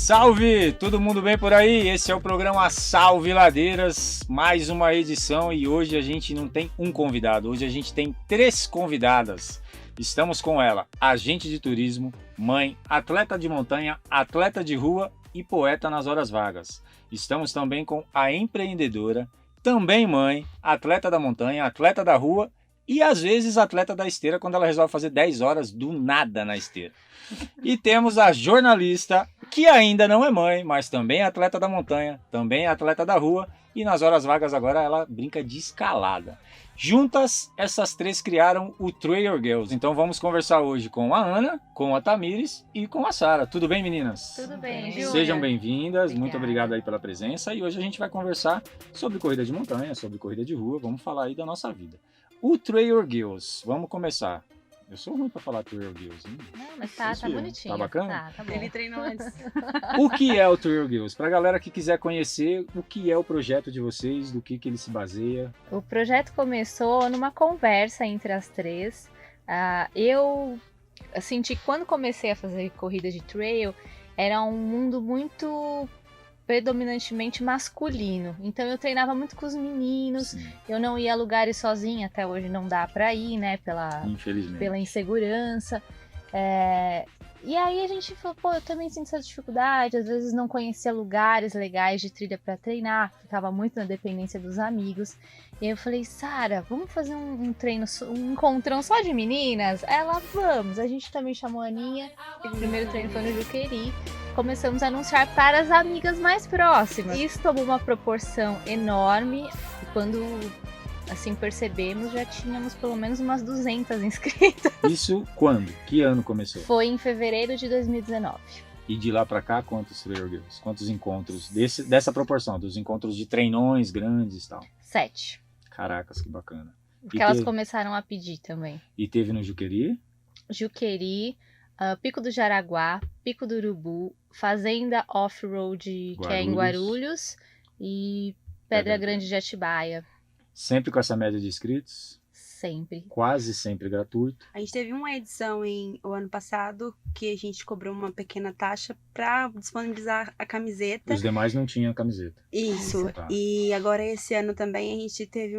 Salve! Todo mundo bem por aí? Esse é o programa Salve Ladeiras, mais uma edição e hoje a gente não tem um convidado, hoje a gente tem 3 convidadas. Estamos com ela, agente de turismo, mãe, atleta de montanha, atleta de rua e poeta nas horas vagas. Estamos também com a empreendedora, também mãe, atleta da montanha, atleta da rua e às vezes atleta da esteira quando ela resolve fazer 10 horas do nada na esteira. E temos a jornalista, que ainda não é mãe, mas também é atleta da montanha, também é atleta da rua e nas horas vagas agora ela brinca de escalada. Juntas, essas 3 criaram o Trail Girls. Então vamos conversar hoje com a Ana, com a Tamires e com a Sara. Tudo bem, meninas? Tudo bem, Júlia. Sejam bem-vindas, Obrigada. Muito obrigado aí pela presença. E hoje a gente vai conversar sobre corrida de montanha, sobre corrida de rua, vamos falar aí da nossa vida. O Trail Girls, vamos começar. Eu sou ruim pra falar Trail Girls, hein? Não, mas tá bonitinho. Tá bacana? Tá bom. Ele treinou antes. O que é o Trail Girls? Pra galera que quiser conhecer, o que é o projeto de vocês, do que ele se baseia? O projeto começou numa conversa entre as 3. Eu senti que quando comecei a fazer corrida de trail, era um mundo muito predominantemente masculino. Então eu treinava muito com os meninos, Sim, eu não ia a lugares sozinha, até hoje não dá pra ir, né, infelizmente. pela insegurança. E aí a gente falou, pô, eu também sinto essa dificuldade, às vezes não conhecia lugares legais de trilha pra treinar, ficava muito na dependência dos amigos. E aí eu falei, Sara, vamos fazer um treino, um encontrão só de meninas? Ela, vamos. A gente também chamou a Aninha, e o primeiro treino foi no Juqueri. Começamos a anunciar para as amigas mais próximas. Isso tomou uma proporção enorme, e quando assim percebemos, já tínhamos pelo menos umas 200 inscritas. Isso quando? Que ano começou? Foi em fevereiro de 2019. E de lá pra cá, quantos Trail Girls? Quantos encontros? Dessa proporção, dos encontros de treinões grandes e tal. 7. Caracas, que bacana. Porque elas começaram a pedir também. E teve no Juqueri? Juqueri, Pico do Jaraguá, Pico do Urubu, Fazenda Off-Road, que é em Guarulhos, e Pedra Grande de Atibaia. Sempre com essa média de inscritos? Sempre. Quase sempre gratuito. A gente teve uma edição o ano passado que a gente cobrou uma pequena taxa para disponibilizar a camiseta. Os demais não tinham camiseta. Isso. Tá. E agora esse ano também a gente teve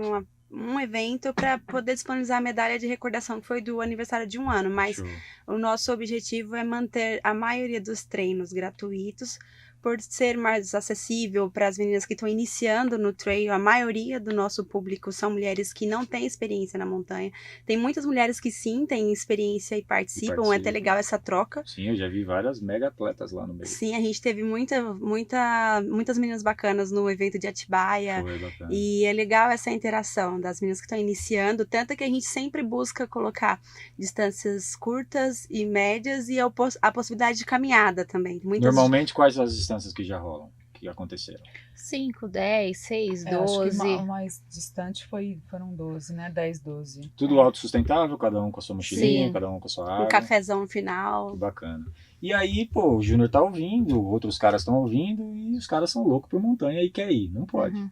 um evento para poder disponibilizar a medalha de recordação, que foi do aniversário de 1 ano. Mas Show. o nosso objetivo é manter a maioria dos treinos gratuitos, por ser mais acessível para as meninas que estão iniciando no trail. A maioria do nosso público são mulheres que não têm experiência na montanha. Tem muitas mulheres que sim têm experiência e participam. É até legal essa troca. Sim, eu já vi várias mega atletas lá no meio. Sim, a gente teve muitas meninas bacanas no evento de Atibaia. Foi bacana. E é legal essa interação das meninas que estão iniciando, tanto que a gente sempre busca colocar distâncias curtas e médias e a possibilidade de caminhada também. Normalmente, quais são as distâncias que já rolam, que aconteceram? 5, 10, 6, 12. Acho que o mais distante foram 12, né? 10, 12. Tudo autossustentável, cada um com a sua mochilinha, Sim. cada um com a sua água. Um cafezão no final. Que bacana. E aí, pô, o Júnior tá ouvindo, outros caras estão ouvindo e os caras são loucos por montanha e quer ir, não pode. Uhum.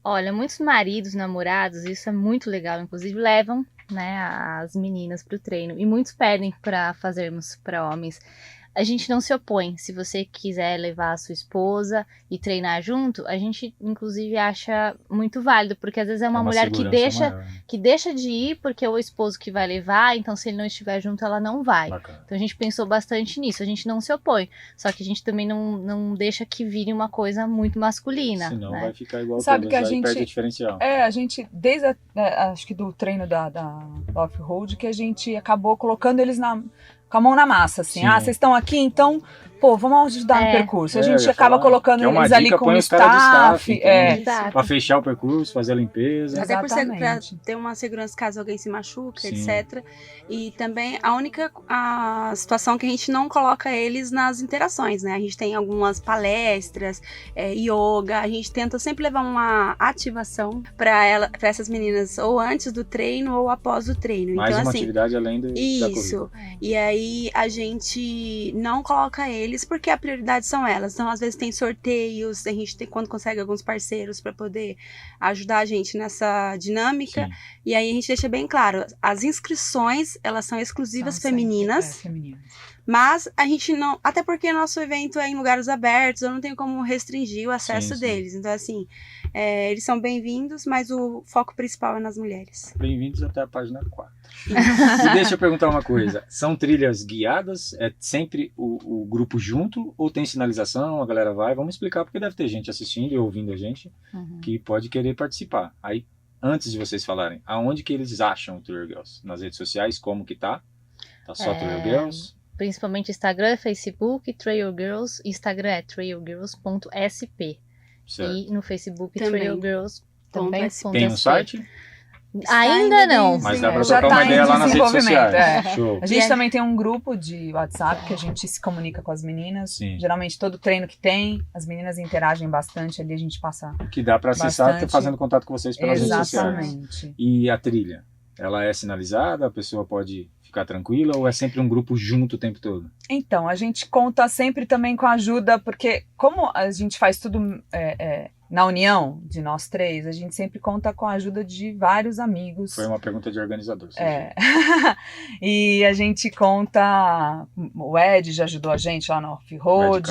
Olha, muitos maridos, namorados, isso é muito legal, inclusive levam, né, as meninas pro treino. E muitos pedem para fazermos para homens. A gente não se opõe. Se você quiser levar a sua esposa e treinar junto, a gente inclusive acha muito válido, porque às vezes é uma mulher que deixa de ir porque é o esposo que vai levar, então se ele não estiver junto, ela não vai. Bacana. Então a gente pensou bastante nisso, a gente não se opõe, só que a gente também não deixa que vire uma coisa muito masculina. Senão né? vai ficar igual Sabe todas, que a aí gente- perde o diferencial. A gente, desde acho que do treino da off-road, que a gente acabou colocando eles com a mão na massa, assim. Sim. Vocês estão aqui, então, pô, vamos ajudar no percurso. A eu gente ia acaba falar colocando que é uma eles ali dica, com põe o os caras do staff, staff. então. Exato. Pra fechar o percurso, fazer a limpeza. Até pra Exatamente. ter uma segurança caso alguém se machuca, Sim. etc. E também a única situação que a gente não coloca eles nas interações, né? A gente tem algumas palestras, yoga, a gente tenta sempre levar uma ativação para essas meninas, ou antes do treino ou após o treino. Mais então, uma assim, atividade além da corrida. isso. E aí a gente não coloca eles eles, porque a prioridade são elas. Então, às vezes tem sorteios, a gente tem, quando consegue alguns parceiros para poder ajudar a gente nessa dinâmica. Sim. E aí a gente deixa bem claro, as inscrições, elas são exclusivas São sempre, femininas. femininas. Mas a gente não. Até porque nosso evento é em lugares abertos, eu não tenho como restringir o acesso Sim. deles. Então, assim, eles são bem-vindos, mas o foco principal é nas mulheres. Bem-vindos até a página 4. E deixa eu perguntar uma coisa. São trilhas guiadas? É sempre o grupo junto? Ou tem sinalização? A galera vai? Vamos explicar, porque deve ter gente assistindo e ouvindo a gente que pode querer participar. Aí, antes de vocês falarem, aonde que eles acham o Trail Girls? Nas redes sociais, como que tá? Tá só Trail Girls? Principalmente Instagram, Facebook, Trail Girls. Instagram é trailgirls.sp. Certo. E no Facebook, Também. Trail Girls também. Tem um site? Ainda não. Mas dá pra Já trocar tá uma em ideia lá nas redes desenvolvimento, sociais. Show. A gente também tem um grupo de WhatsApp que a gente se comunica com as meninas. Sim. Geralmente todo treino que tem, as meninas interagem bastante ali, a gente passa. Que dá pra acessar Bastante. fazendo contato com vocês pelas redes sociais. Exatamente. E a trilha? Ela é sinalizada? A pessoa pode ficar tranquila? Ou é sempre um grupo junto o tempo todo? Então, a gente conta sempre também com a ajuda, porque como a gente faz tudo na união de nós três, a gente sempre conta com a ajuda de vários amigos. Foi uma pergunta de organizador. E a gente conta, o Ed já ajudou a gente lá no Off-Road,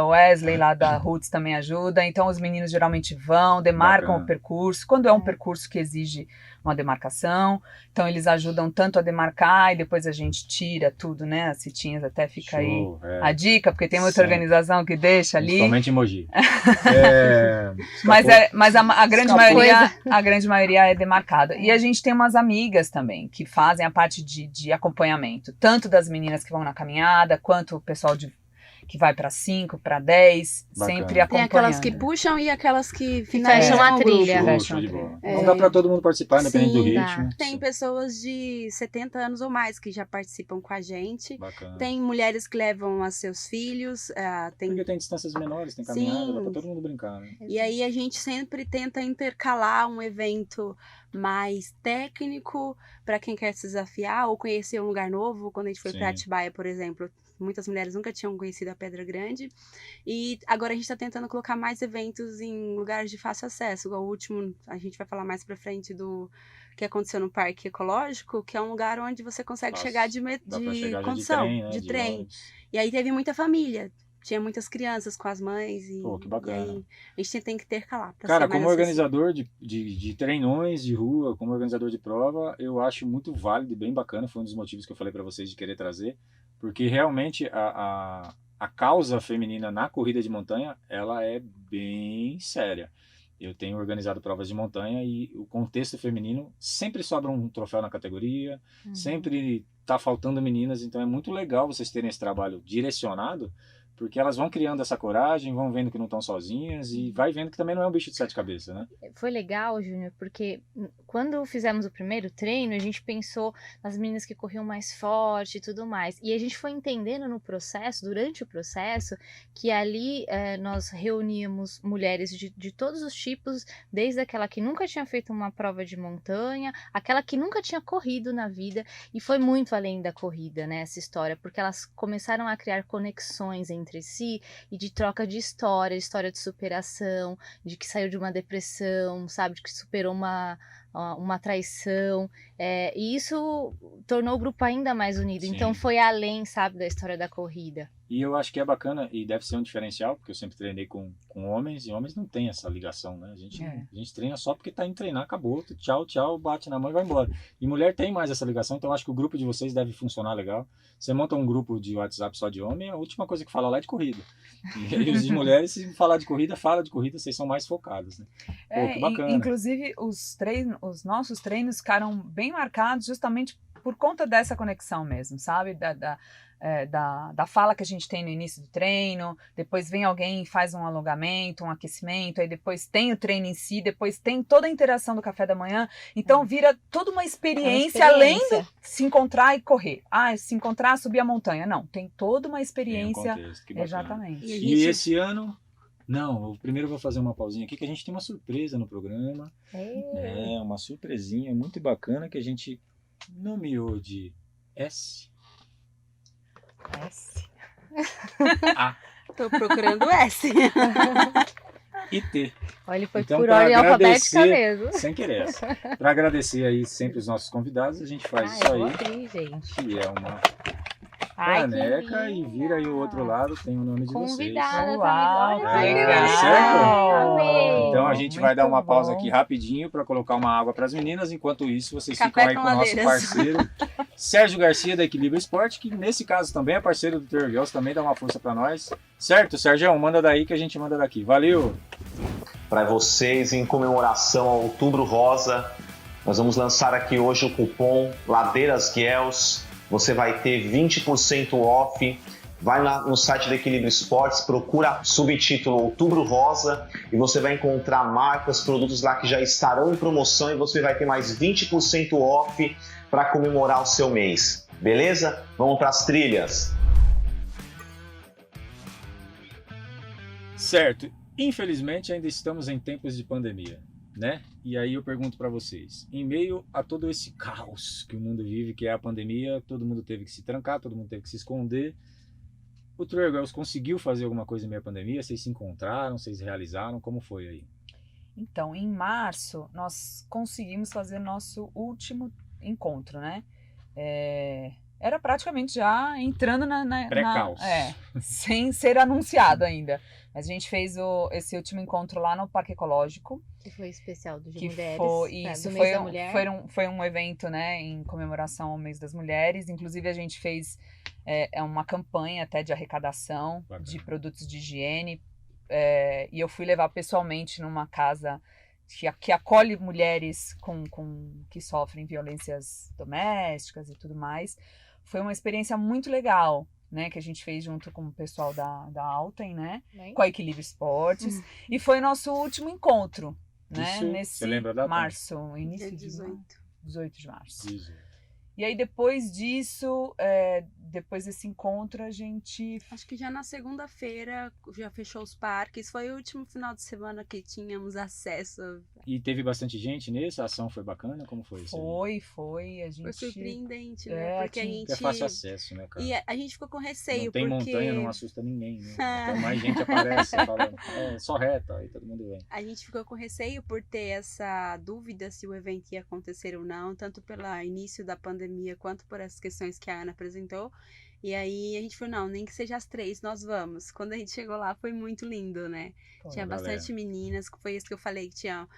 o Wesley lá da Roots também ajuda, então os meninos geralmente vão, demarcam Bacana. o percurso, quando é um percurso que exige uma demarcação, então eles ajudam tanto a demarcar e depois a gente tira tudo, né, as fitinhas, até fica aí a dica, porque tem muita organização que deixa ali. Principalmente emoji. Mas a grande maioria é demarcada. E a gente tem umas amigas também que fazem a parte de acompanhamento, tanto das meninas que vão na caminhada, quanto o pessoal que vai para 5, para 10, Bacana. sempre Tem acompanhando. aquelas que puxam e aquelas que fecham a trilha. Show de bola. Não dá pra todo mundo participar, independente do Sim, ritmo. Tem pessoas de 70 anos ou mais que já participam com a gente. Bacana. Tem mulheres que levam a seus filhos. Porque tem distâncias menores, tem caminhada, dá pra todo mundo brincar, né? E aí a gente sempre tenta intercalar um evento mais técnico para quem quer se desafiar ou conhecer um lugar novo. Quando a gente foi para Atibaia, por exemplo, muitas mulheres nunca tinham conhecido a Pedra Grande. E agora a gente está tentando colocar mais eventos em lugares de fácil acesso. Igual o último, a gente vai falar mais para frente do que aconteceu no Parque Ecológico, que é um lugar onde você consegue chegar de condição, de trem. E aí teve muita família. Tinha muitas crianças com as mães e, que bacana. E aí a gente tem que intercalar. Cara, como organizador de treinões de rua, como organizador de prova, eu acho muito válido e bem bacana. Foi um dos motivos que eu falei para vocês de querer trazer, porque realmente a causa feminina na corrida de montanha, ela é bem séria. Eu tenho organizado provas de montanha e o contexto feminino sempre sobra um troféu na categoria, sempre tá faltando meninas, então é muito legal vocês terem esse trabalho direcionado, porque elas vão criando essa coragem, vão vendo que não estão sozinhas e vai vendo que também não é um bicho de 7 cabeças, né? Foi legal, Júnior, porque quando fizemos o primeiro treino, a gente pensou nas meninas que corriam mais forte e tudo mais. E a gente foi entendendo no processo, durante o processo, que ali nós reuníamos mulheres de todos os tipos, desde aquela que nunca tinha feito uma prova de montanha, aquela que nunca tinha corrido na vida, e foi muito além da corrida, né, essa história, porque elas começaram a criar conexões entre si e de troca de história de superação, de que saiu de uma depressão, sabe, de que superou uma traição, e isso tornou o grupo ainda mais unido. Sim. Então foi além, sabe, da história da corrida. E eu acho que é bacana e deve ser um diferencial, porque eu sempre treinei com homens e homens não tem essa ligação, né? A gente treina só porque tá indo treinar, acabou, tchau, bate na mão e vai embora. E mulher tem mais essa ligação, então eu acho que o grupo de vocês deve funcionar legal. Você monta um grupo de WhatsApp só de homem, a última coisa que fala lá é de corrida. E aí os de mulheres, se falar de corrida, fala de corrida, vocês são mais focados, né? Pô, que bacana. Inclusive, os nossos treinos ficaram bem marcados justamente por conta dessa conexão mesmo, sabe? Da fala que a gente tem no início do treino, depois vem alguém e faz um alongamento, um aquecimento, aí depois tem o treino em si, depois tem toda a interação do café da manhã, então vira toda uma experiência, além de se encontrar e correr. Se encontrar, subir a montanha. Não, tem toda uma experiência. Tem um contexto, que bacana. Exatamente. E esse ano... Não, primeiro eu vou fazer uma pausinha aqui, que a gente tem uma surpresa no programa. Uma surpresinha muito bacana que a gente nomeou de S. A Tô procurando S. e T. Olha, ele foi Então, por pra ordem alfabética agradecer- mesmo. Sem querer essa. Para agradecer aí sempre os nossos convidados, a gente faz isso Eu vou aí, abrir, gente. que é uma Ai, que caneca, e vira aí o linda. outro lado, tem o nome de vocês. Convidada Uau, também. Olha que que legal. legal. Amei. Então a gente vai Muito dar uma pausa bom. aqui rapidinho para colocar uma água para as meninas. Enquanto isso, vocês Café ficam aí com com o nosso ladeiras. parceiro Sérgio Garcia da Equilíbrio Esporte, que nesse caso também é parceiro do Trail Girls, também dá uma força para nós. Certo, Sérgio? Manda daí que a gente manda daqui. Valeu! Para vocês, em comemoração ao Outubro Rosa, nós vamos lançar aqui hoje o cupom Ladeiras Girls. Você vai ter 20% off. Vai no site da Equilíbrio Esportes, procura subtítulo Outubro Rosa e você vai encontrar marcas, produtos lá que já estarão em promoção e você vai ter mais 20% off para comemorar o seu mês. Beleza? Vamos para as trilhas. Certo. Infelizmente ainda estamos em tempos de pandemia, né? E aí eu pergunto para vocês, em meio a todo esse caos que o mundo vive, que é a pandemia, todo mundo teve que se trancar, todo mundo teve que se esconder. O Trail Girls conseguiu fazer alguma coisa em meio à pandemia? Vocês se encontraram, vocês realizaram? Como foi aí? Então, em março, nós conseguimos fazer nosso último encontro, né? Era praticamente já entrando Pré-caos. sem ser anunciado ainda. Mas a gente fez esse último encontro lá no Parque Ecológico. Que foi especial do Dia Que Mulheres. isso, do mês da mulher. foi um evento, né, em comemoração ao mês das mulheres. Inclusive, a gente fez uma campanha até de arrecadação Bacana. de produtos de higiene. E eu fui levar pessoalmente numa casa que acolhe mulheres que sofrem violências domésticas e tudo mais. Foi uma experiência muito legal, né, que a gente fez junto com o pessoal da Alten, né, Bem, com a Equilíbrio Esportes. E foi nosso último encontro, né, Isso, nesse você lembra a data? março, início Dia de 18. 18 de março. Isso. E aí depois disso, depois desse encontro, a gente... Acho que já na segunda-feira já fechou os parques. Foi o último final de semana que tínhamos acesso. E teve bastante gente nesse? A ação foi bacana? Como foi isso? Foi, a gente... Foi surpreendente, né? Porque a gente... É fácil acesso, né, cara? E a gente ficou com receio, Não tem porque montanha, não assusta ninguém, né? Então mais gente aparece falando, só reta, aí todo mundo vem. a gente ficou com receio por ter essa dúvida se o evento ia acontecer ou não, tanto pelo início da pandemia quanto por essas questões que a Ana apresentou. E aí a gente falou, não, nem que seja às 3, nós vamos. Quando a gente chegou lá foi muito lindo, né? Tinha bastante meninas, foi isso que eu falei, que tinha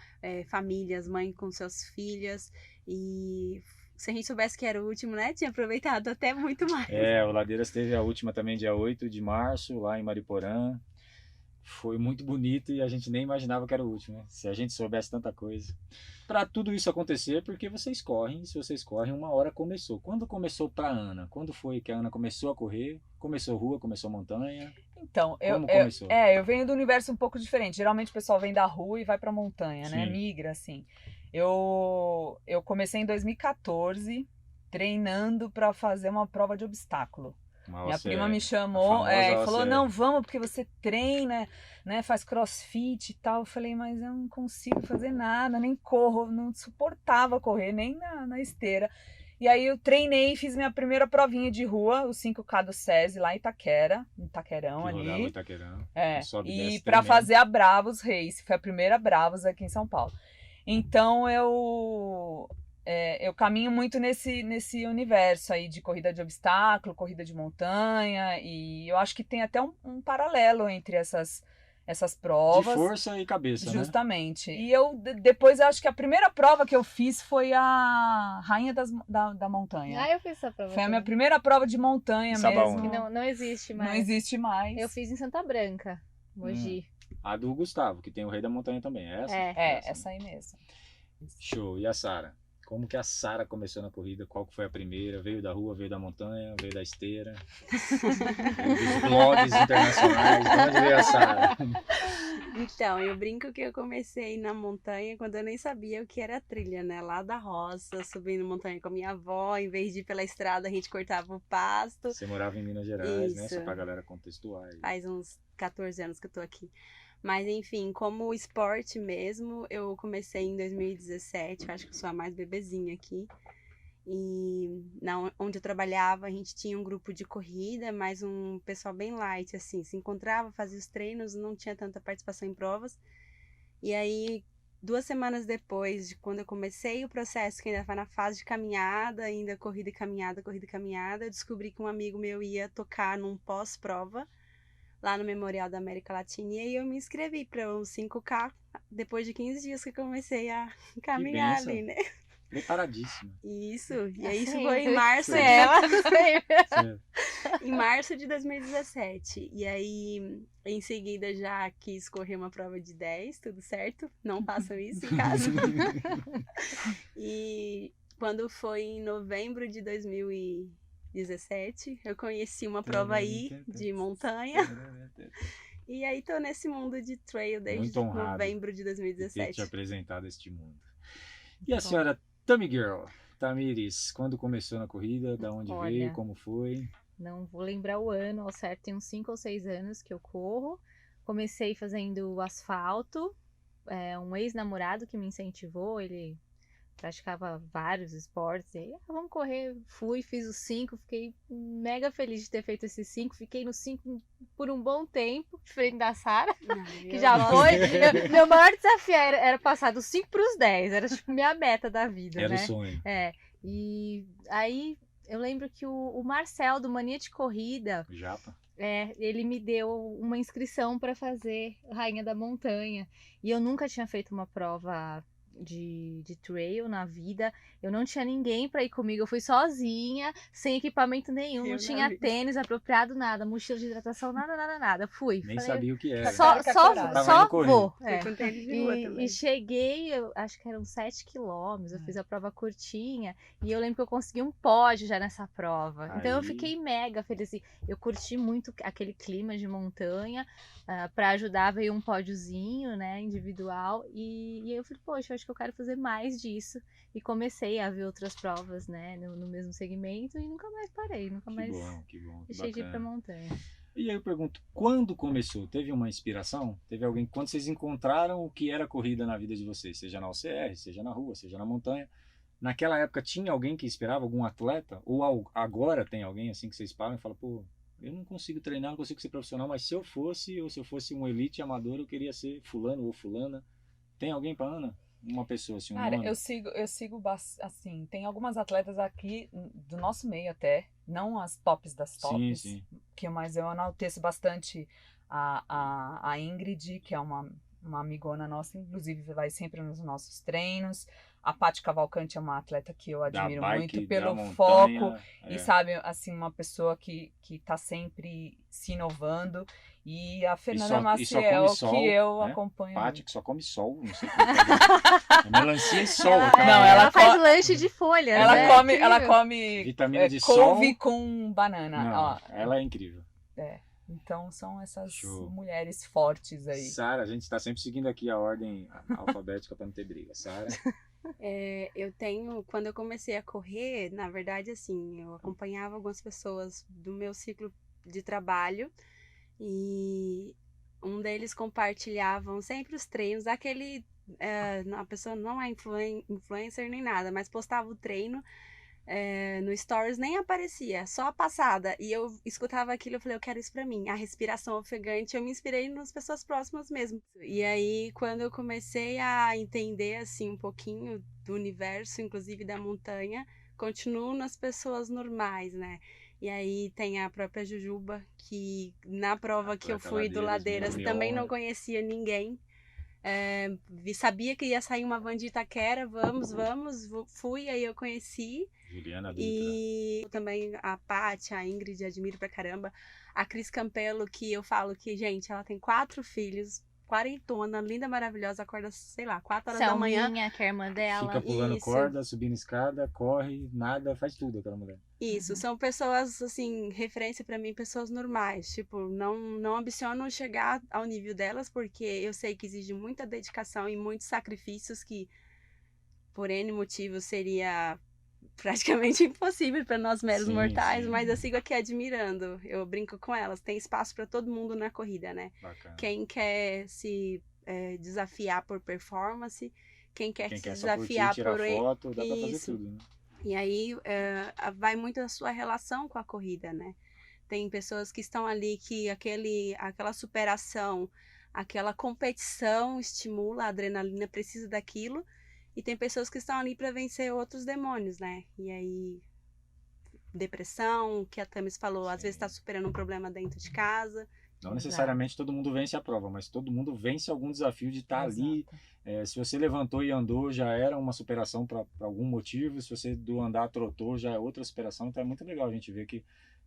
famílias, mãe com seus filhos. E se a gente soubesse que era o último, né? Tinha aproveitado até muito mais. O Ladeiras teve a última também dia 8 de março, lá em Mariporã. Foi muito bonito e a gente nem imaginava que era o último, né? Se a gente soubesse tanta coisa. Para tudo isso acontecer, porque vocês correm, e se vocês correm, uma hora começou. Quando começou para Ana? Quando foi que a Ana começou a correr? Começou rua, começou montanha? Então, Como começou? eu venho do universo um pouco diferente. Geralmente o pessoal vem da rua e vai pra montanha, né? Sim. Migra, assim. Eu comecei em 2014 treinando pra fazer uma prova de obstáculo. Minha prima me chamou e falou, não, vamos, porque você treina, né, faz crossfit e tal. Eu falei, mas eu não consigo fazer nada, nem corro, não suportava correr, nem na esteira. E aí eu treinei, fiz minha primeira provinha de rua, o 5K do SESI, lá em Itaquerão ali. Itaquerão. E pra fazer a Bravos Race, foi a primeira Bravos aqui em São Paulo. Então eu caminho muito nesse universo aí de corrida de obstáculo, corrida de montanha, e eu acho que tem até um paralelo entre essas provas. De força e cabeça, justamente. Né? E depois eu acho que a primeira prova que eu fiz foi a Rainha da Montanha. eu fiz essa prova. Foi a minha primeira prova de montanha mesmo. Que não existe mais. Não existe mais. Eu fiz em Santa Branca, Mogi. A do Gustavo, que tem o Rei da Montanha também, é essa? Essa aí mesmo. Show. E a Sara? Como que a Sara começou na corrida? Qual que foi a primeira? Veio da rua, veio da montanha, veio da esteira? Veio dos blogs internacionais? De onde veio a Sara? Então, eu brinco que eu comecei na montanha quando eu nem sabia o que era trilha, né? Lá da roça, subindo montanha com a minha avó. Em vez de ir pela estrada, a gente cortava o pasto. Você morava em Minas Gerais, Isso. né? Só pra galera contextual. Faz uns 14 anos que eu tô aqui. Mas, enfim, como esporte mesmo, eu comecei em 2017, eu acho que eu sou a mais bebezinha aqui. E onde eu trabalhava, a gente tinha um grupo de corrida, mas um pessoal bem light, assim, se encontrava, fazia os treinos, não tinha tanta participação em provas. E aí, 2 semanas depois de quando eu comecei o processo, que ainda estava na fase de caminhada, ainda corrida e caminhada, eu descobri que um amigo meu ia tocar num pós-prova, lá no Memorial da América Latina, e aí eu me inscrevi para um 5K, depois de 15 dias que eu comecei a caminhar ali, né? Preparadíssima. Isso, e aí isso Assim, foi em março de... em março de 2017. E aí, em seguida, já quis correr uma prova de 10, tudo certo. Não façam isso em casa. E quando foi em novembro de 2017, eu conheci uma prova aí de montanha. E aí tô nesse mundo de trail desde novembro de 2017. Ter te apresentado este mundo. E a senhora Tami Girl, Tamires, quando começou na corrida, da onde veio, como foi? Não vou lembrar o ano ao certo, tem uns 5 ou 6 anos que eu corro. Comecei fazendo asfalto, um ex-namorado que me incentivou, ele praticava vários esportes, e aí, vamos correr, fui, fiz os 5, fiquei mega feliz de ter feito esses 5, fiquei nos 5 por um bom tempo, diferente da Sara, que já foi, meu maior desafio era passar dos 5 para os 10, era tipo minha meta da vida, era né? o sonho. E aí eu lembro que o Marcel, do Mania de Corrida, Japa. ele me deu uma inscrição para fazer Rainha da Montanha, e eu nunca tinha feito uma prova de trail na vida, eu não tinha ninguém para ir comigo, eu fui sozinha, sem equipamento nenhum, não tinha tênis apropriado, nada, mochila de hidratação, nada, fui. Nem sabia o que era. Só vou. E cheguei, eu acho que eram 7 quilômetros, eu fiz a prova curtinha, e eu lembro que eu consegui um pódio já nessa prova, então eu fiquei mega feliz, assim, eu curti muito aquele clima de montanha, para ajudar veio um pódiozinho, né, individual, e eu falei, poxa, eu acho que eu quero fazer mais disso, e comecei a ver outras provas, né, no mesmo segmento, e nunca mais parei, Que bom, deixei de ir pra montanha. E aí eu pergunto, quando começou? Teve uma inspiração? Teve alguém, quando vocês encontraram o que era corrida na vida de vocês, seja na OCR, seja na rua, seja na montanha, naquela época tinha alguém que inspirava, algum atleta? Ou agora tem alguém assim que vocês param e falam, pô, eu não consigo treinar, não consigo ser profissional, mas se eu fosse um elite amador, eu queria ser fulano ou fulana. Tem alguém pra Ana? Uma pessoa assim, Cara, nome? eu sigo assim, tem algumas atletas aqui do nosso meio até, não as tops das tops, sim. Mas eu enalteço bastante a Ingrid, que é uma amigona nossa, inclusive vai sempre nos nossos treinos. A Paty Cavalcante é uma atleta que eu admiro muito pelo foco e, sabe, assim, uma pessoa que tá sempre se inovando. E a Fernanda Maciel, que eu acompanho. Paty, que só come sol, não sei como melancia e sol. Ela faz lanche de folha, ela come vitamina de couve sol com banana. Não, ela é incrível. Então são essas mulheres fortes aí. Sara, a gente está sempre seguindo aqui a ordem alfabética para não ter briga. Sara? Quando eu comecei a correr, na verdade, assim, eu acompanhava algumas pessoas do meu ciclo de trabalho e um deles compartilhavam sempre os treinos, a pessoa não é influencer nem nada, mas postava o treino, no Stories nem aparecia, só a passada, e eu escutava aquilo, eu falei, eu quero isso pra mim, a respiração ofegante, eu me inspirei nas pessoas próximas mesmo, e aí quando eu comecei a entender assim um pouquinho do universo, inclusive da montanha, continuo nas pessoas normais, né, e aí tem a própria Jujuba, que na prova que eu fui do Ladeiras também não conhecia ninguém, sabia que ia sair uma van de Itaquera, vamos, fui, aí eu conheci. Juliana Dutra. E também a Paty, a Ingrid, admiro pra caramba. A Cris Campelo, que eu falo que, gente, ela tem 4 filhos, quarentona, linda, maravilhosa, acorda, sei lá, 4 horas da manhã. Que é a irmã dela. Fica pulando corda, subindo escada, corre, nada, faz tudo aquela mulher. Isso, são pessoas, assim, referência pra mim, pessoas normais, tipo, não ambiciono chegar ao nível delas, porque eu sei que exige muita dedicação e muitos sacrifícios que, por N motivos, seria praticamente impossível para nós meros mortais, mas eu sigo aqui admirando, eu brinco com elas, tem espaço para todo mundo na corrida, né? Bacana. Quem quer se desafiar por performance, quem quer se desafiar curtir, tirar por foto, dá pra fazer tudo, né? E aí vai muito a sua relação com a corrida, né? Tem pessoas que estão ali que aquela superação, aquela competição estimula, a adrenalina precisa daquilo. E tem pessoas que estão ali para vencer outros demônios, né? E aí, depressão, que a Thames falou, às vezes está superando um problema dentro de casa. Não necessariamente todo mundo vence a prova, mas todo mundo vence algum desafio de estar ali. Se você levantou e andou, já era uma superação para algum motivo. Se você do andar trotou, já é outra superação. Então é muito legal a gente ver que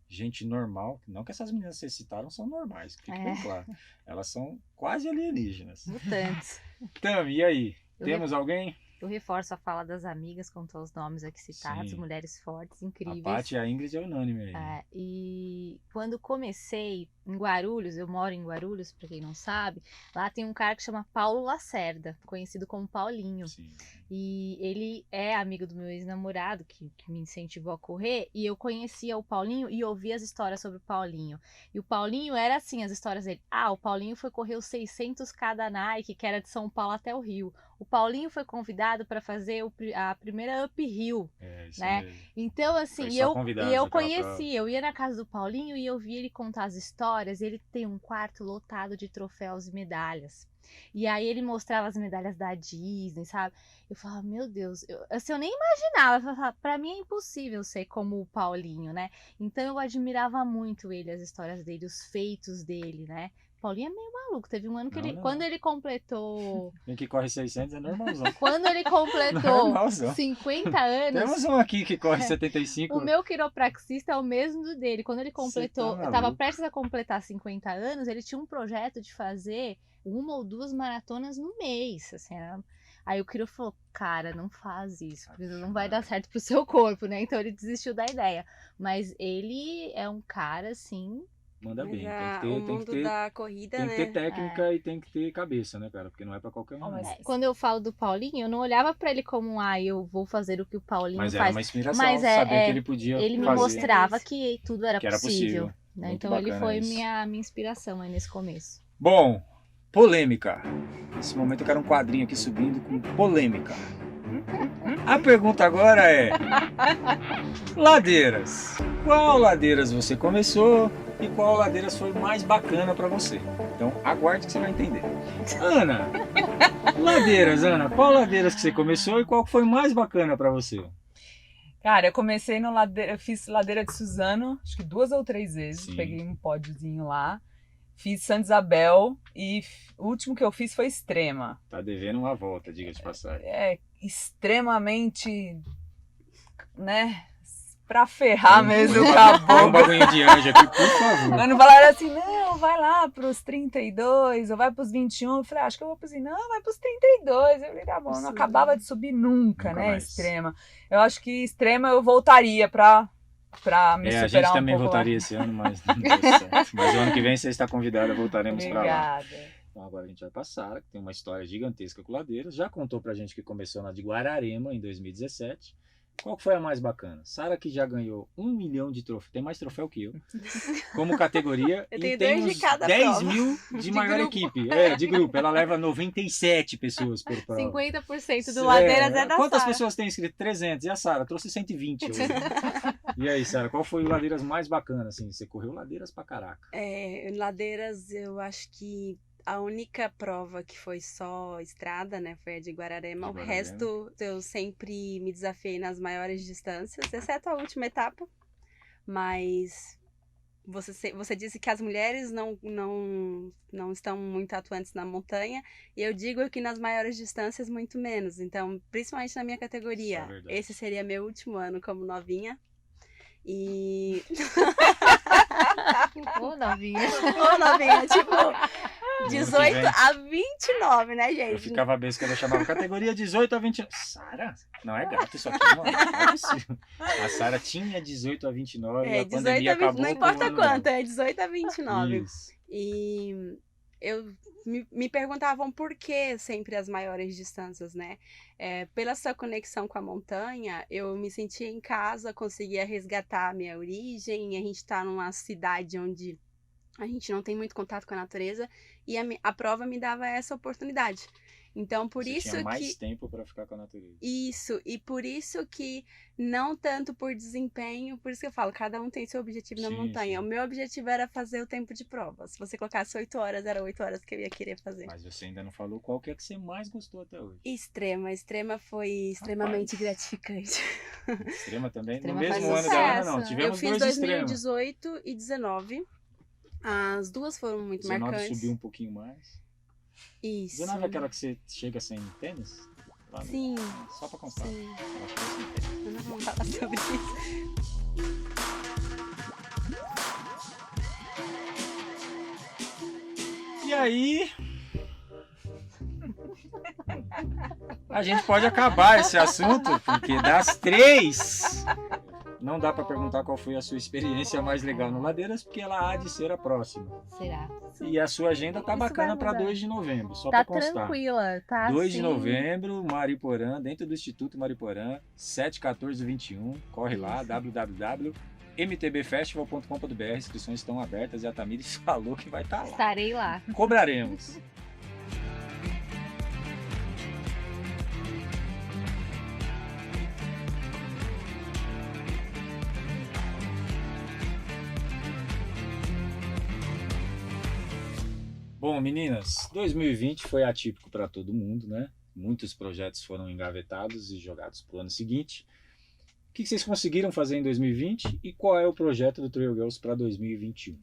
gente normal, não que essas meninas que vocês citaram são normais, que fique bem claro. Elas são quase alienígenas. Mutantes. Tami, e aí? Temos alguém? Eu reforço a fala das amigas com todos os nomes aqui citados, mulheres fortes, incríveis. A Paty e a Ingrid é unânime aí. E quando comecei em Guarulhos, eu moro em Guarulhos, pra quem não sabe, lá tem um cara que chama Paulo Lacerda, conhecido como Paulinho. Sim. E ele é amigo do meu ex-namorado, que me incentivou a correr, e eu conhecia o Paulinho e ouvia as histórias sobre o Paulinho. E o Paulinho era assim, as histórias dele. O Paulinho foi correr os 600K da Nike, que era de São Paulo até o Rio. O Paulinho foi convidado para fazer a primeira uphill, né? Mesmo. Então, assim, eu conheci, eu ia na casa do Paulinho e eu via ele contar as histórias. Ele tem um quarto lotado de troféus e medalhas. E aí ele mostrava as medalhas da Disney, sabe? Eu falava, meu Deus, eu nem imaginava. Eu falava, pra mim é impossível ser como o Paulinho, né? Então eu admirava muito ele, as histórias dele, os feitos dele, né? Paulinho é meio maluco. Teve um ano que quando ele completou... Quem que corre 600 é normalzão. Quando ele completou 50 anos... Temos um aqui que corre 75. O meu quiropraxista é o mesmo do dele. Quando ele completou... Tá eu tava prestes a completar 50 anos, ele tinha um projeto de fazer 1 ou 2 maratonas no mês, assim, Aí o Quiro falou, cara, não faz isso, porque não vai dar certo pro seu corpo, né? Então ele desistiu da ideia. Mas ele é um cara, assim... Manda bem, o mundo da corrida, tem que ter técnica e tem que ter cabeça, né, cara? Porque não é pra qualquer um. Quando eu falo do Paulinho, eu não olhava pra ele como, eu vou fazer o que o Paulinho faz. Mas era uma inspiração, saber que ele podia ele fazer. me mostrava que tudo era possível. Né? Muito então ele foi isso. minha inspiração aí nesse começo. Bom, polêmica. Nesse momento eu quero um quadrinho aqui subindo com polêmica. A pergunta agora é: ladeiras. Qual ladeiras você começou e qual ladeiras foi mais bacana pra você? Então aguarde que você vai entender. Ana, Ana, qual ladeiras que você começou e qual foi mais bacana pra você? Cara, eu comecei eu fiz ladeira de Suzano, acho que 2 ou 3 vezes, Sim. Peguei um pódiozinho lá. Fiz Santa Isabel e o último que eu fiz foi Extrema. Tá devendo uma volta, diga de passagem. É extremamente, né, pra ferrar mesmo o caboclo. Um bagulho de anjo aqui, por favor. Quando falaram assim, não, vai lá pros 32 ou vai pros 21, eu falei, acho que eu vou pros, não, vai pros 32. Eu falei, tá bom, não acabava de subir nunca, né, mais. Extrema. Eu acho que Extrema eu voltaria pra me superar a gente também pouco voltaria lá. esse ano, mas não deu certo. Mas o ano que vem você está convidada, voltaremos para lá. Obrigada. Então agora a gente vai para a Sara, que tem uma história gigantesca com ladeiras. Já contou pra gente que começou na de Guararema em 2017. Qual foi a mais bacana? Sara, que já ganhou 1 milhão de troféus, tem mais troféu que eu, como categoria, Eu e tenho tem 2 de uns cada 10 prova. mil de maior grupo. equipe. De grupo. Ela leva 97 pessoas por prova. 50% do Ladeiras é da Quantas Sara. pessoas tem inscrito? 300. E a Sara trouxe 120 hoje. E aí, Sara, qual foi o Ladeiras mais bacana? Assim, você correu Ladeiras pra caraca. Ladeiras, eu acho que a única prova que foi só estrada, né, foi a de Guararema. O resto eu sempre me desafiei nas maiores distâncias, exceto a última etapa. Mas você disse que as mulheres não estão muito atuantes na montanha. E eu digo que nas maiores distâncias, muito menos. Então, principalmente na minha categoria, esse seria meu último ano como novinha. E... Ô, novinha. Ô, novinha, tipo... 18 a 29, né, gente? Eu ficava bem que eu chamava categoria 18 a 29. Sara? Não é gato isso aqui, mano. Não é possível. A Sara tinha 18 a 29 e a pandemia acabou. Não importa quanto, é 18 a 29. Isso. E me perguntavam por que sempre as maiores distâncias, né? Pela sua conexão com a montanha, eu me sentia em casa, conseguia resgatar a minha origem. A gente tá numa cidade onde a gente não tem muito contato com a natureza e a prova me dava essa oportunidade. Então, por Você isso tinha mais que... tempo para ficar com a natureza. Isso, e por isso que não tanto por desempenho, por isso que eu falo, cada um tem seu objetivo na Sim, montanha. sim. O meu objetivo era fazer o tempo de prova. Se você colocasse 8 horas, era 8 horas que eu ia querer fazer. Mas você ainda não falou qual que é que você mais gostou até hoje. Extrema foi extremamente gratificante. Extrema também. Extrema no faz mesmo ano da Ana, não. sucesso. Tivemos Eu fiz dois extremos. 2018 e 19. As duas foram muito 19 marcantes. subiu um pouquinho mais. Isso. 19 é aquela que você chega sem tênis? Lá no- Sim. Só pra constar. Sim. Ela chegou sem tênis. Eu não vou falar sobre isso. E aí... A gente pode acabar esse assunto, porque das 3... Não dá pra perguntar qual foi a sua experiência mais legal no Ladeiras, porque ela há de ser a próxima. Será? E a sua agenda tá Isso bacana vai para mudar. 2 de novembro, só Tá pra constar. tranquila, tá 2 de assim. novembro, Mariporã, dentro do Instituto Mariporã, 7, 14 e 21. Corre lá, www.mtbfestival.com.br. Inscrições estão abertas e a Tamires falou que vai estar lá. Estarei lá. Cobraremos. Bom, meninas, 2020 foi atípico para todo mundo, né? Muitos projetos foram engavetados e jogados para o ano seguinte. O que vocês conseguiram fazer em 2020 e qual é o projeto do Trail Girls para 2021?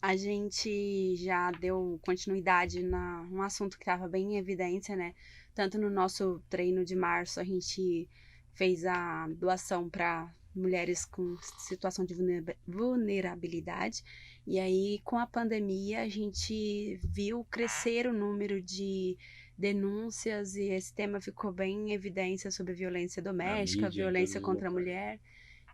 A gente já deu continuidade num assunto que estava bem em evidência, né? Tanto no nosso treino de março, a gente fez a doação para mulheres com situação de vulnerabilidade. E aí, com a pandemia, a gente viu crescer o número de denúncias e esse tema ficou bem em evidência sobre violência doméstica, mídia, em violência todos os contra a locais. mulher.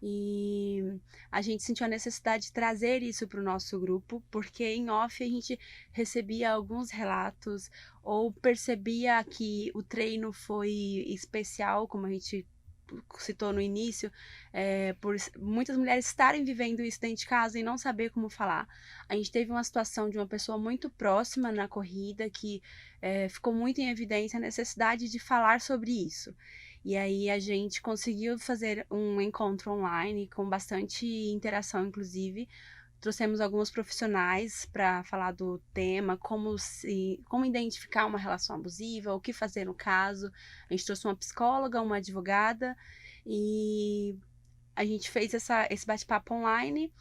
E a gente sentiu a necessidade de trazer isso para o nosso grupo, porque em off a gente recebia alguns relatos ou percebia que o treino foi especial, como a gente citou no início, por muitas mulheres estarem vivendo isso dentro de casa e não saber como falar. A gente teve uma situação de uma pessoa muito próxima na corrida que ficou muito em evidência a necessidade de falar sobre isso. E aí a gente conseguiu fazer um encontro online com bastante interação, inclusive. Trouxemos alguns profissionais para falar do tema, como identificar uma relação abusiva, o que fazer no caso. A gente trouxe uma psicóloga, uma advogada e a gente fez esse bate-papo online.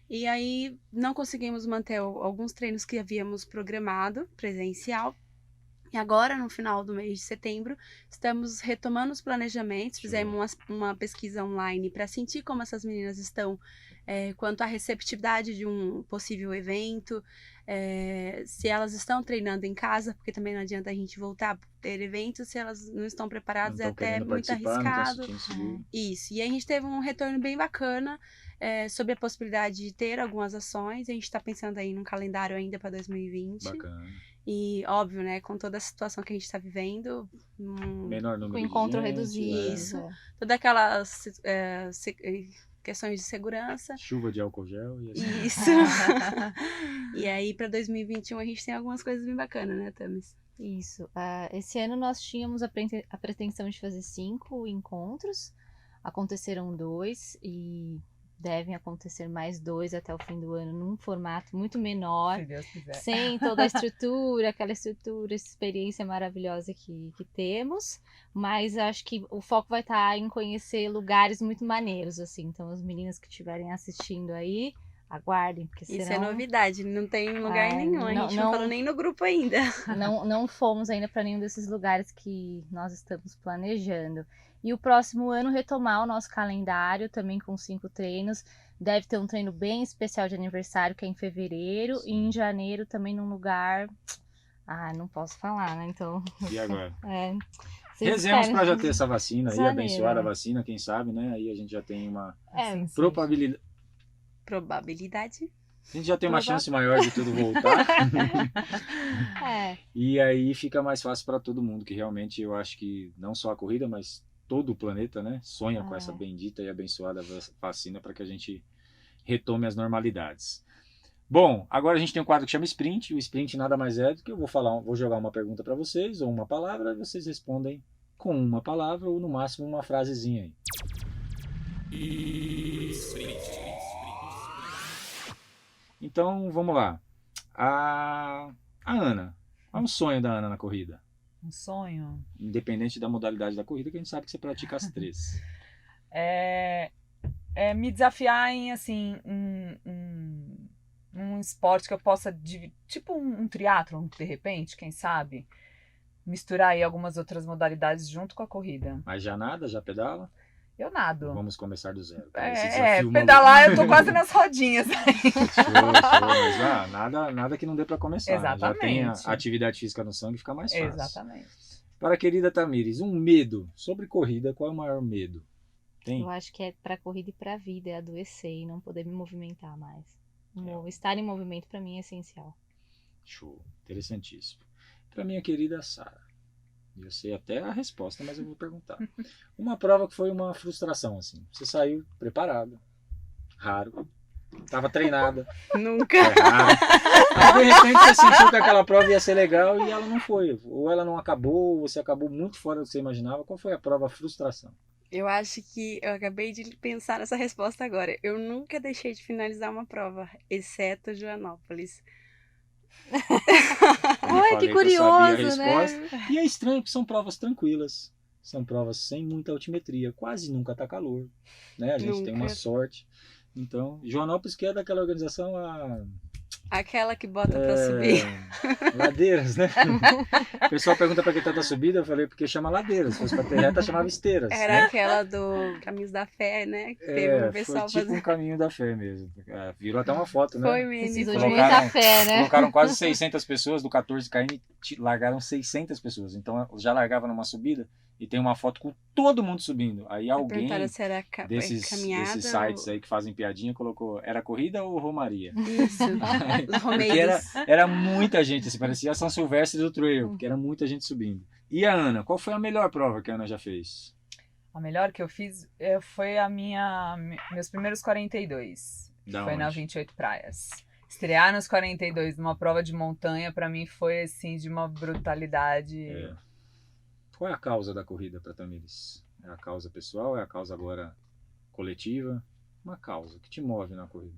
E aí não conseguimos manter alguns treinos que havíamos programado presencial. E agora, no final do mês de setembro, estamos retomando os planejamentos, fizemos uma pesquisa online para sentir como essas meninas estão quanto à receptividade de um possível evento, se elas estão treinando em casa, porque também não adianta a gente voltar a ter eventos se elas não estão preparadas, Não é estão até querendo muito participar, não estão arriscado. se sentindo seguro. Isso, e aí a gente teve um retorno bem bacana sobre a possibilidade de ter algumas ações. A gente está pensando aí num calendário ainda para 2020. Bacana. E óbvio, né, com toda a situação que a gente está vivendo, Menor número Com de encontro gente, reduzido. Isso. toda aquelas questões de segurança. Chuva de álcool gel e assim. Isso. E aí para 2021 a gente tem algumas coisas bem bacanas, né, Thames? Isso. Esse ano nós tínhamos a pretensão de fazer 5 encontros. Aconteceram 2 e devem acontecer mais 2 até o fim do ano, num formato muito menor, Se Deus quiser. sem toda a estrutura, aquela estrutura, essa experiência maravilhosa que temos. Mas acho que o foco vai estar em conhecer lugares muito maneiros, assim. Então, as meninas que estiverem assistindo aí, aguardem, porque Isso serão... é novidade, não tem lugar nenhum, a gente não falou nem no grupo ainda. Não fomos ainda para nenhum desses lugares que nós estamos planejando. E o próximo ano retomar o nosso calendário também com 5 treinos. Deve ter um treino bem especial de aniversário que é em fevereiro. E em janeiro também num lugar... não posso falar, né? Então... E agora? Vocês Rezemos esperem. para já ter essa vacina aí, Janeiro, abençoar a né? vacina, quem sabe, né? Aí a gente já tem uma Sim, sim. probabilidade. Probabilidade. A gente já tem uma chance maior de tudo voltar. E aí fica mais fácil para todo mundo, que realmente eu acho que não só a corrida, mas todo o planeta, né, sonha com essa bendita e abençoada vacina para que a gente retome as normalidades. Bom, agora a gente tem um quadro que chama Sprint. O Sprint nada mais é do que eu vou jogar uma pergunta para vocês, ou uma palavra, e vocês respondem com uma palavra ou no máximo uma frasezinha aí. Então, vamos lá. A Ana. Qual é o sonho da Ana na corrida? Um sonho? Independente da modalidade da corrida, que a gente sabe que você pratica as 3. É me desafiar em, assim, um esporte que eu possa, tipo um triatlon, de repente, quem sabe? Misturar aí algumas outras modalidades junto com a corrida. Mas já nada? Já pedala? Eu nado. Vamos começar do zero. Pedalar eu tô quase nas rodinhas. Show, mas nada que não dê para começar. Exatamente. Já tem a atividade física no sangue, fica mais fácil. Exatamente. Para a querida Tamires, um medo sobre corrida, qual é o maior medo? Tem? Eu acho que é pra corrida e pra vida, é adoecer e não poder me movimentar mais. Estar em movimento pra mim é essencial. Show, interessantíssimo. Para minha querida Sara, eu sei até a resposta, mas eu vou perguntar. Uma prova que foi uma frustração, assim. Você saiu preparada, raro, estava treinada. Nunca. Raro. Mas de repente você sentiu que aquela prova ia ser legal e ela não foi. Ou ela não acabou, ou você acabou muito fora do que você imaginava. Qual foi a prova frustração? Eu acho que eu acabei de pensar nessa resposta agora. Eu nunca deixei de finalizar uma prova, exceto Joanópolis. Ai, que curioso, né? E é estranho que são provas tranquilas. São provas sem muita altimetria. Quase nunca tá calor. Né? A gente tem uma sorte. Então, Joanópolis, que é daquela organização Aquela que bota pra subir. Ladeiras, né? O pessoal pergunta pra quem tá da subida, eu falei porque chama ladeiras. Se fosse pra ter reta, chamava esteiras. Era né? aquela do Caminhos da Fé, né? Que teve um pessoal foi tipo um caminho da fé mesmo. Virou até uma foto, né? Foi mesmo. Precisou de muita fé, né? Colocaram quase 600 pessoas, do 14 km largaram 600 pessoas. Então já largava numa subida e tem uma foto com todo mundo subindo. Aí alguém se era desses sites aí que fazem piadinha colocou, era corrida ou romaria? Isso, os Porque era muita gente, assim, parecia a São Silvestre do Trail, porque era muita gente subindo. E a Ana, qual foi a melhor prova que a Ana já fez? A melhor que eu fiz foi meus primeiros 42. Foi na 28 Praias. Estrear nos 42 numa prova de montanha, pra mim, foi assim, de uma brutalidade. Qual é a causa da corrida para Tamires? É a causa pessoal? É a causa agora coletiva? Uma causa que te move na corrida?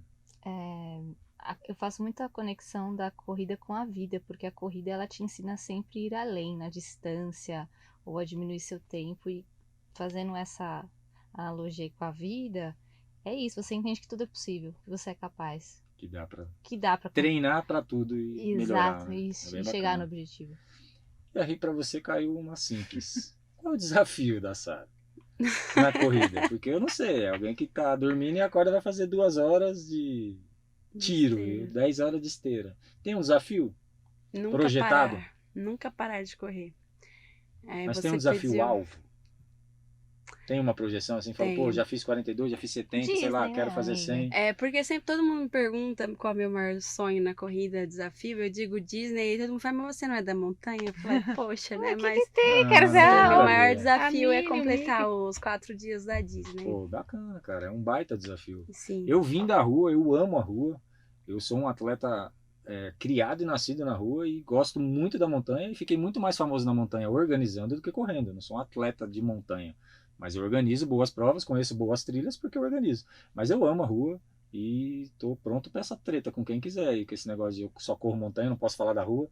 Eu faço muita conexão da corrida com a vida, porque a corrida ela te ensina sempre a ir além na distância ou a diminuir seu tempo, e fazendo essa analogia com a vida, é isso, você entende que tudo é possível, que você é capaz. Que dá pra treinar para tudo e melhorar. Exato, isso, e chegar no objetivo. E aí para você caiu uma simples. Qual é o desafio da Sara na corrida? Porque eu não sei, alguém que tá dormindo e acorda vai fazer 2 horas de tiro, 10 horas de esteira. Tem um desafio projetado? Nunca parar de correr. Mas tem um desafio-alvo? Tem uma projeção assim? Fala, pô, já fiz 42, já fiz 70, Disney, sei lá, quero fazer 100. Porque sempre todo mundo me pergunta qual é o meu maior sonho na corrida, desafio. Eu digo Disney, e todo mundo fala, mas você não é da montanha? Eu falo, poxa, né? Mas quero ser meu maior desafio é completar os 4 dias da Disney. Pô, bacana, cara. É um baita desafio. Sim. Eu vim da rua, eu amo a rua. Eu sou um atleta criado e nascido na rua e gosto muito da montanha e fiquei muito mais famoso na montanha organizando do que correndo. Eu não sou um atleta de montanha. Mas eu organizo boas provas, conheço boas trilhas porque eu organizo. Mas eu amo a rua e tô pronto para essa treta com quem quiser. E com esse negócio de eu só corro montanha, não posso falar da rua.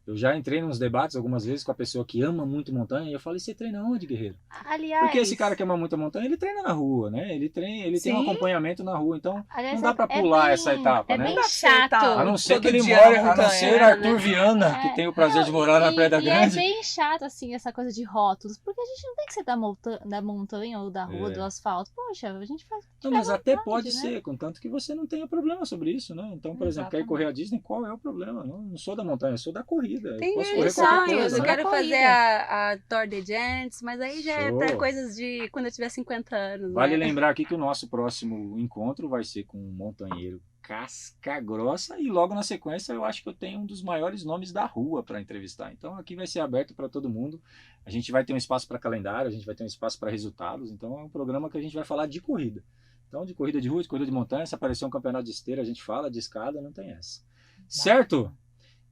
Eu já entrei nos debates algumas vezes com a pessoa que ama muito montanha e eu falei, você treina onde, guerreiro? Aliás, porque esse cara que ama muito a montanha, ele treina na rua, né? Ele tem um acompanhamento na rua, então não dá pra pular essa etapa, né? É bem chato. A não ser que ele more, a não ser Arthur Viana, que tem o prazer de morar na Praia da Grande. É bem chato, assim, essa coisa de rótulos, porque a gente não tem que ser da montanha ou da rua, do asfalto. Poxa, a gente faz... Não, mas até pode ser, contanto que você não tenha problema sobre isso, né? Então, por exemplo, quer ir correr a Disney, qual é o problema? Não sou da montanha, eu sou da corrida. Eu posso correr qualquer coisa, eu né? quero fazer a Tour de Giants, mas aí já é até coisas de quando eu tiver 50 anos. Vale lembrar aqui que o nosso próximo encontro vai ser com um montanheiro casca grossa e logo na sequência eu acho que eu tenho um dos maiores nomes da rua para entrevistar. Então aqui vai ser aberto para todo mundo. A gente vai ter um espaço para calendário, a gente vai ter um espaço para resultados. Então é um programa que a gente vai falar de corrida. Então, de corrida de rua, de corrida de montanha, se aparecer um campeonato de esteira, a gente fala, de escada, não tem essa. Certo?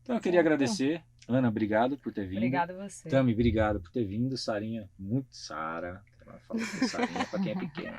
Então, eu queria agradecer. Ana, obrigado por ter vindo. Obrigada a você. Tami, obrigado por ter vindo. Sarinha, muito Sara. Ela fala com Sarinha para quem é pequeno.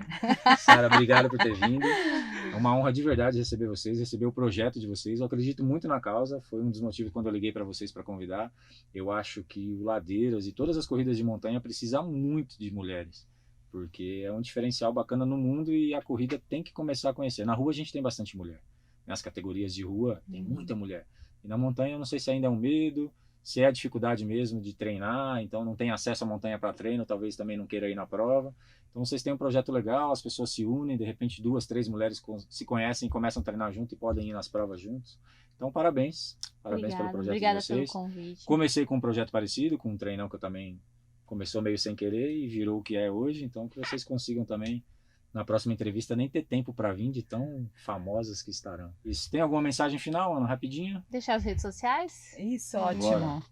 Sara, obrigado por ter vindo. É uma honra de verdade receber vocês, receber o projeto de vocês. Eu acredito muito na causa. Foi um dos motivos quando eu liguei para vocês para convidar. Eu acho que o Ladeiras e todas as corridas de montanha precisam muito de mulheres, porque é um diferencial bacana no mundo e a corrida tem que começar a conhecer. Na rua a gente tem bastante mulher. Nas categorias de rua tem muita mulher. E na montanha eu não sei se ainda é um medo, se é a dificuldade mesmo de treinar, então não tem acesso à montanha para treino, talvez também não queira ir na prova. Então vocês têm um projeto legal, as pessoas se unem, de repente 2, 3 mulheres se conhecem, começam a treinar junto e podem ir nas provas juntos. Então parabéns pelo projeto obrigada de vocês. pelo convite. Comecei com um projeto parecido, com um treinão que eu também começou meio sem querer e virou o que é hoje, então que vocês consigam também na próxima entrevista nem ter tempo para vir de tão famosas que estarão. Isso. Tem alguma mensagem final, Ana? Rapidinho? Deixar as redes sociais? Isso, ótimo.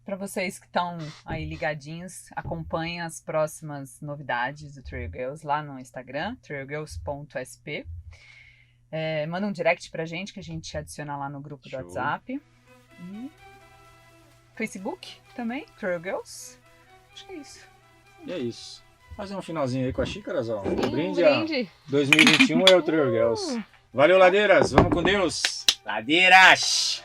Para vocês que estão aí ligadinhos, acompanhem as próximas novidades do Trail Girls lá no Instagram, trailgirls.sp. Manda um direct pra gente que a gente adiciona lá no grupo Show. do WhatsApp. E Facebook também, Trail Girls. Acho que é isso. E é isso. Fazer um finalzinho aí com a xícara, Zó. Sim, Um brinde a brinde. 2021 é o Trail Girls. Valeu, Ladeiras. Vamos com Deus. Ladeiras!